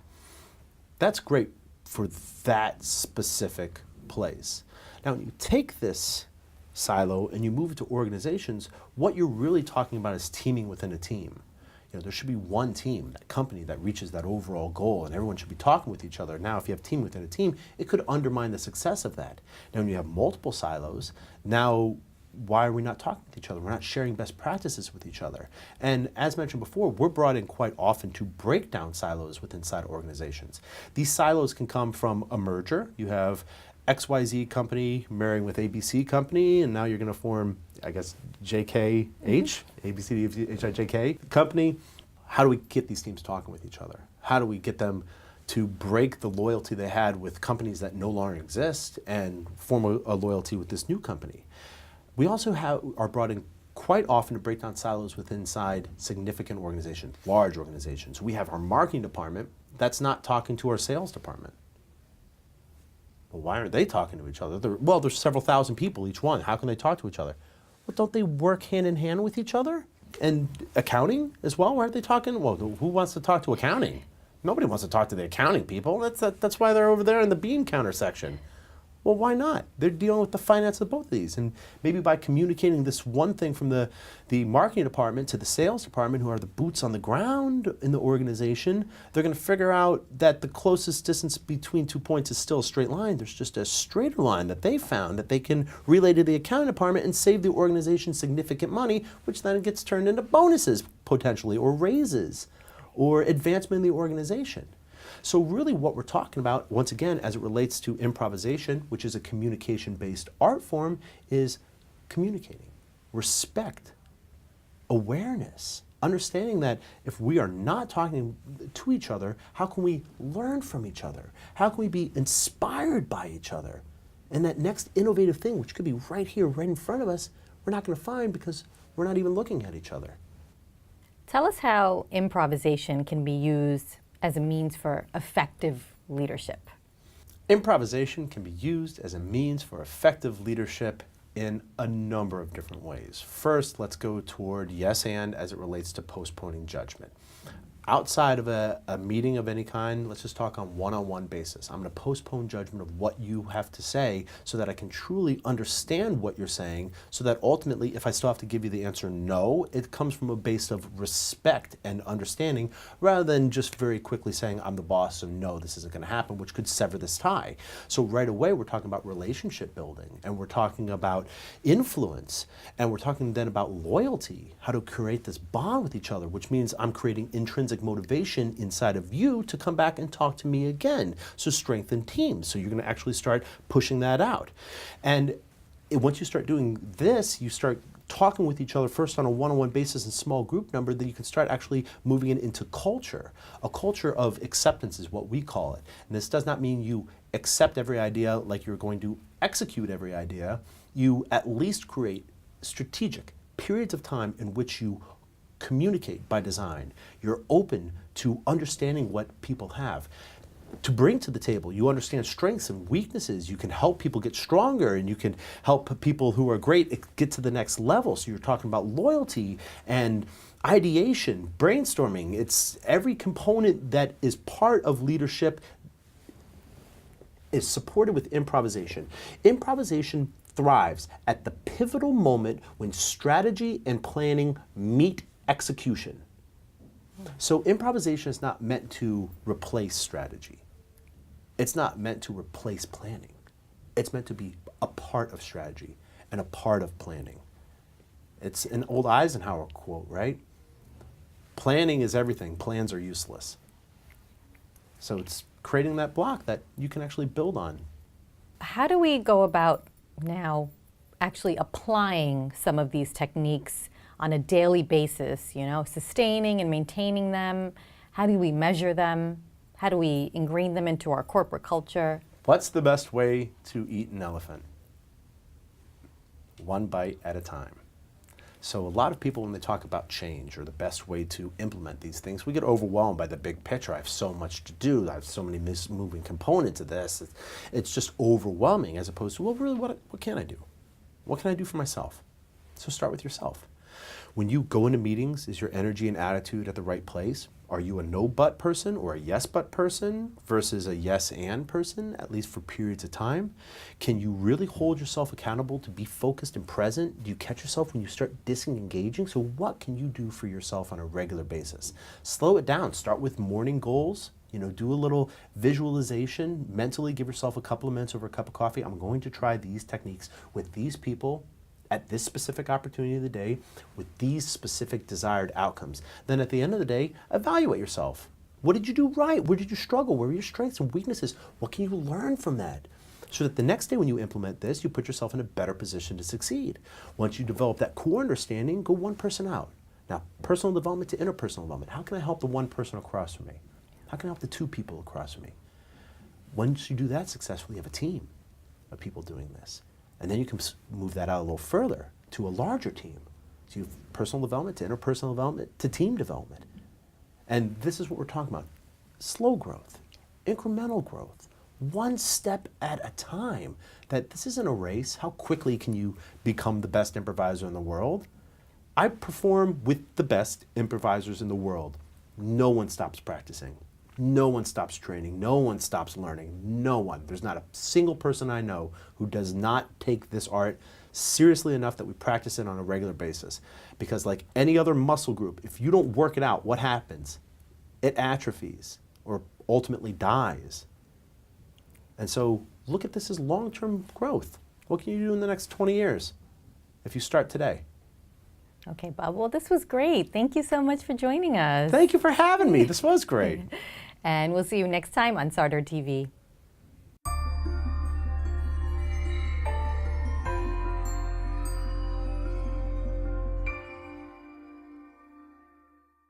That's great for that specific place. Now, when you take this silo and you move it to organizations, what you're really talking about is teaming within a team. There should be one team, that company that reaches that overall goal, and everyone should be talking with each other. Now, if you have team within a team, it could undermine the success of that. Now, when you have multiple silos, now why are we not talking with each other? We're not sharing best practices with each other. And as mentioned before, we're brought in quite often to break down silos within inside organizations. These silos can come from a merger. You have XYZ company marrying with ABC company, and now you're going to form, I guess, JKH, ABCDHIJK company. How do we get these teams talking with each other? How do we get them to break the loyalty they had with companies that no longer exist and form a loyalty with this new company? We also are brought in quite often to break down silos within inside significant organizations, large organizations. We have our marketing department that's not talking to our sales department. Well, why aren't they talking to each other? Well, there's several thousand people each one. How can they talk to each other? Well, don't they work hand in hand with each other? And accounting as well? Why aren't they talking? Well, who wants to talk to accounting? Nobody wants to talk to the accounting people. That's why they're over there in the bean counter section. Well, why not? They're dealing with the finance of both of these. And maybe by communicating this one thing from the marketing department to the sales department, who are the boots on the ground in the organization, they're going to figure out that the closest distance between 2 points is still a straight line. There's just a straighter line that they found that they can relay to the accounting department and save the organization significant money, which then gets turned into bonuses potentially, or raises, or advancement in the organization. So really what we're talking about, once again, as it relates to improvisation, which is a communication-based art form, is communicating, respect, awareness, understanding that if we are not talking to each other, how can we learn from each other? How can we be inspired by each other? And that next innovative thing, which could be right here, right in front of us, we're not going to find because we're not even looking at each other. Tell us how improvisation can be used as a means for effective leadership. Improvisation can be used as a means for effective leadership in a number of different ways. First, let's go toward yes and as it relates to postponing judgment. Outside of a meeting of any kind, let's just talk on one-on-one basis. I'm going to postpone judgment of what you have to say so that I can truly understand what you're saying, so that ultimately, if I still have to give you the answer no, it comes from a base of respect and understanding, rather than just very quickly saying, I'm the boss, so no, this isn't going to happen, which could sever this tie. So right away, we're talking about relationship building, and we're talking about influence, and we're talking then about loyalty, how to create this bond with each other, which means I'm creating intrinsic motivation inside of you to come back and talk to me again. So strengthen teams. So you're going to actually start pushing that out. And once you start doing this, you start talking with each other first on a one-on-one basis in small group number, then you can start actually moving it into culture. A culture of acceptance is what we call it. And this does not mean you accept every idea like you're going to execute every idea. You at least create strategic periods of time in which you communicate by design. You're open to understanding what people have to bring to the table. You understand strengths and weaknesses. You can help people get stronger, and you can help people who are great get to the next level. So you're talking about loyalty and ideation, brainstorming. It's every component that is part of leadership is supported with improvisation. Improvisation thrives at the pivotal moment when strategy and planning meet execution. So improvisation is not meant to replace strategy. It's not meant to replace planning. It's meant to be a part of strategy and a part of planning. It's an old Eisenhower quote, right? Planning is everything. Plans are useless. So it's creating that block that you can actually build on. How do we go about now actually applying some of these techniques on a daily basis, sustaining and maintaining them? How do we measure them? How do we ingrain them into our corporate culture? What's the best way to eat an elephant? One bite at a time. So a lot of people, when they talk about change or the best way to implement these things, we get overwhelmed by the big picture. I have so much to do. I have so many moving components of this. It's just overwhelming, as opposed to, well, really, what can I do? What can I do for myself? So start with yourself. When you go into meetings, is your energy and attitude at the right place? Are you a no-but person or a yes-but person versus a yes-and person, at least for periods of time? Can you really hold yourself accountable to be focused and present? Do you catch yourself when you start disengaging? So what can you do for yourself on a regular basis? Slow it down. Start with morning goals. Do a little visualization. Mentally give yourself a couple of minutes over a cup of coffee. I'm going to try these techniques with these people at this specific opportunity of the day with these specific desired outcomes. Then at the end of the day, evaluate yourself. What did you do right? Where did you struggle? Where were your strengths and weaknesses? What can you learn from that? So that the next day when you implement this, you put yourself in a better position to succeed. Once you develop that core understanding, go one person out. Now, personal development to interpersonal development. How can I help the one person across from me? How can I help the two people across from me? Once you do that successfully, you have a team of people doing this. And then you can move that out a little further to a larger team. So you have personal development to interpersonal development to team development. And this is what we're talking about. Slow growth, incremental growth, one step at a time. That this isn't a race. How quickly can you become the best improviser in the world? I perform with the best improvisers in the world. No one stops practicing. No one stops training. No one stops learning. No one. There's not a single person I know who does not take this art seriously enough that we practice it on a regular basis. Because like any other muscle group, if you don't work it out, what happens? It atrophies or ultimately dies. And so look at this as long-term growth. What can you do in the next 20 years if you start today? Okay, Bob. Well, this was great. Thank you so much for joining us. Thank you for having me. This was great. And we'll see you next time on SarderTV.